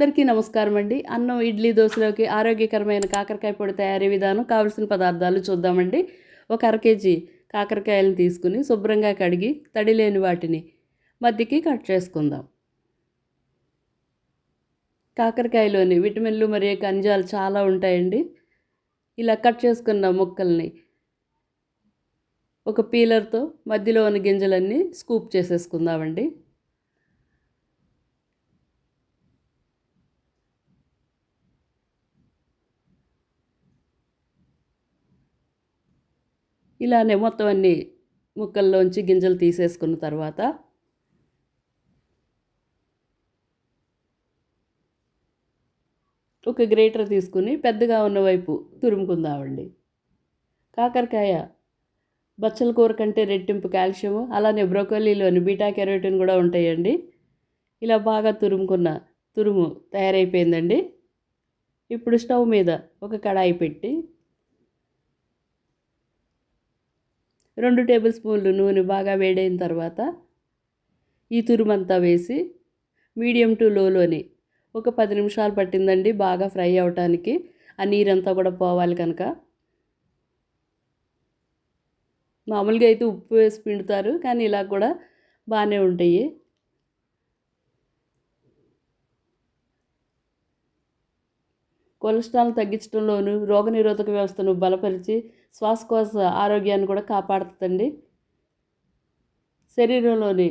అందరికీ నమస్కారం అండి. అన్నం, ఇడ్లీ, దోశలోకి ఆరోగ్యకరమైన కాకరకాయ పొడి తయారీ విధానం, కావలసిన పదార్థాలు చూద్దామండి. ఒక అర కేజీ కాకరకాయలను తీసుకుని శుభ్రంగా కడిగి తడి లేని వాటిని మధ్యకి కట్ చేసుకుందాం. కాకరకాయలోని విటమిన్లు మరియు ఖనిజాలు చాలా ఉంటాయండి. ఇలా కట్ చేసుకున్న ముక్కల్ని ఒక పీలర్తో మధ్యలో ఉన్న గింజలన్నీ స్కూప్ చేసేసుకుందామండి. ఇలానే మొత్తం అన్ని ముక్కల్లోంచి గింజలు తీసేసుకున్న తర్వాత ఒక గ్రేటర్ తీసుకుని పెద్దగా ఉన్న వైపు తురుముకుందామండి. కాకరకాయ బచ్చల కూర కంటే రెట్టింపు కాల్షియం, అలానే బ్రోకలీలోని బీటా కెరోటిన్ కూడా ఉంటాయండి. ఇలా బాగా తురుముకున్న తురుము తయారైపోయిందండి. ఇప్పుడు స్టవ్ మీద ఒక కడాయి పెట్టి 2 టేబుల్ స్పూన్లు నూనె బాగా వేడైన తర్వాత ఈ తురుమంతా వేసి మీడియం టు లోలోని ఒక 10 నిమిషాలు పట్టిందండి బాగా ఫ్రై అవటానికి. ఆ నీరంతా కూడా పోవాలి కనుక. మామూలుగా అయితే ఉప్పు వేసి పిండుతారు, కానీ ఇలా కూడా బాగానే ఉంటాయి. కొలెస్ట్రాల్ తగ్గించడంలోను, రోగనిరోధక వ్యవస్థను బలపరిచి శ్వాసకోశ ఆరోగ్యాన్ని కూడా కాపాడుతుందండి. శరీరంలోని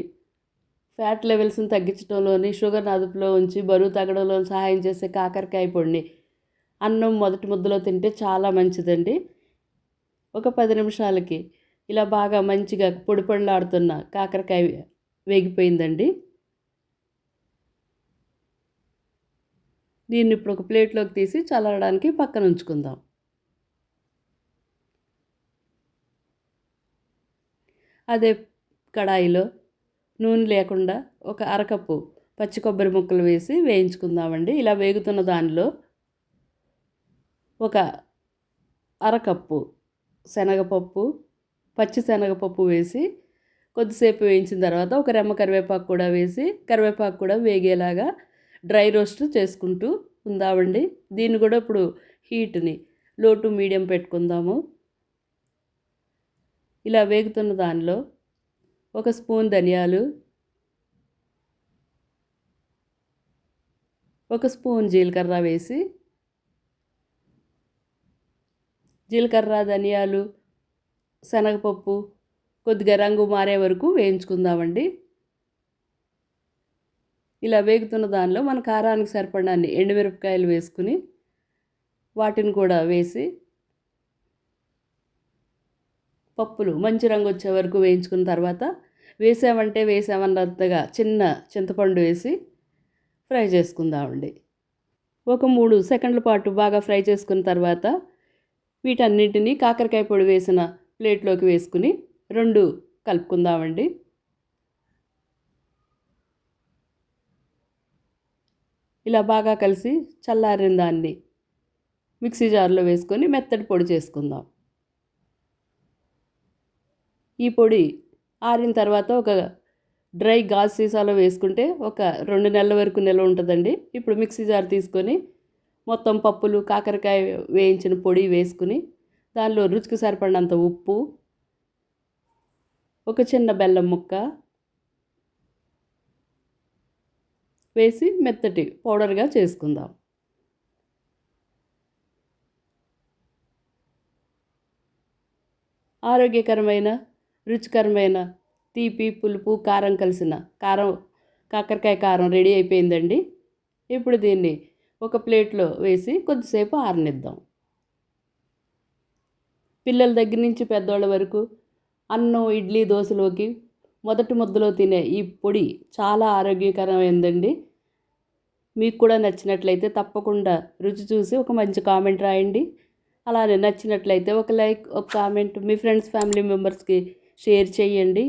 ఫ్యాట్ లెవెల్స్ని తగ్గించడంలోని, షుగర్ని అదుపులో ఉంచి బరువు తగ్గడంలో సహాయం చేసే కాకరకాయ పొడిని అన్నం మొదటి ముద్దలో తింటే చాలా మంచిదండి. ఒక 10 నిమిషాలకి ఇలా బాగా మంచిగా పొడి పొడిలాడుతున్న కాకరకాయ వేగిపోయిందండి. దీన్ని ఇప్పుడు ఒక ప్లేట్లోకి తీసి చల్లడానికి పక్కన ఉంచుకుందాం. అదే కడాయిలో నూనె లేకుండా ఒక అరకప్పు పచ్చి కొబ్బరి ముక్కలు వేసి వేయించుకుందామండి. ఇలా వేగుతున్న దానిలో ఒక అరకప్పు శనగపప్పు, పచ్చి శనగపప్పు వేసి కొద్దిసేపు వేయించిన తర్వాత ఒక రెమ్మ కరివేపాకు కూడా వేసి, కరివేపాకు కూడా వేగేలాగా డ్రై రోస్ట్ చేసుకుంటూ ఉందామండి. దీన్ని కూడా ఇప్పుడు హీట్ని లో టు మీడియం పెట్టుకుందాము. ఇలా వేగుతున్న దానిలో ఒక స్పూన్ ధనియాలు, ఒక స్పూన్ జీలకర్ర వేసి, జీలకర్ర, ధనియాలు, శనగపప్పు కొద్దిగా రంగు మారే వరకు వేయించుకుందామండి. ఇలా వేగుతున్న దానిలో మన కారానికి సరిపడన్ని ఎండుమిరపకాయలు వేసుకుని వాటిని కూడా వేసి పప్పులు మంచి రంగు వచ్చే వరకు వేయించుకున్న తర్వాత వేసామన్నంతగా చిన్న చింతపండు వేసి ఫ్రై చేసుకుందామండి. ఒక 3 సెకండ్ల పాటు బాగా ఫ్రై చేసుకున్న తర్వాత వీటన్నిటినీ కాకరకాయ పొడి వేసిన ప్లేట్లోకి వేసుకుని 2 కలుపుకుందామండి. ఇలా బాగా కలిసి చల్లారిన దాన్ని మిక్సీ జార్లో వేసుకొని మెత్తటి పొడి చేసుకుందాం. ఈ పొడి ఆరిన తర్వాత ఒక డ్రై గాజు సీసాలో వేసుకుంటే ఒక 2 నెలల వరకు నిల్వ ఉంటుందండి. ఇప్పుడు మిక్సీ జార్ తీసుకొని మొత్తం పప్పులు, కాకరకాయ వేయించిన పొడి వేసుకుని దానిలో రుచికి సరిపడినంత ఉప్పు, ఒక చిన్న బెల్లం ముక్క వేసి మెత్తటి పౌడర్గా చేసుకుందాం. ఆరోగ్యకరమైన, రుచికరమైన తీపి, పులుపు, కారం కలిసిన కాకరకాయ కారం రెడీ అయిపోయిందండి. ఇప్పుడు దీన్ని ఒక ప్లేట్లో వేసి కొద్దిసేపు ఆరనిద్దాం. పిల్లల దగ్గర నుంచి పెద్దవాళ్ళ వరకు అన్నం, ఇడ్లీ, దోశలోకి మొదటి ముద్దలో తినే ఈ పొడి చాలా ఆరోగ్యకరమైందండి. మీకు కూడా నచ్చినట్లయితే తప్పకుండా రుచి చూసి ఒక మంచి కామెంట్ రాయండి. అలానే నచ్చినట్లయితే ఒక లైక్, ఒక కామెంట్ మీ ఫ్రెండ్స్, ఫ్యామిలీ మెంబర్స్కి షేర్ చేయండి.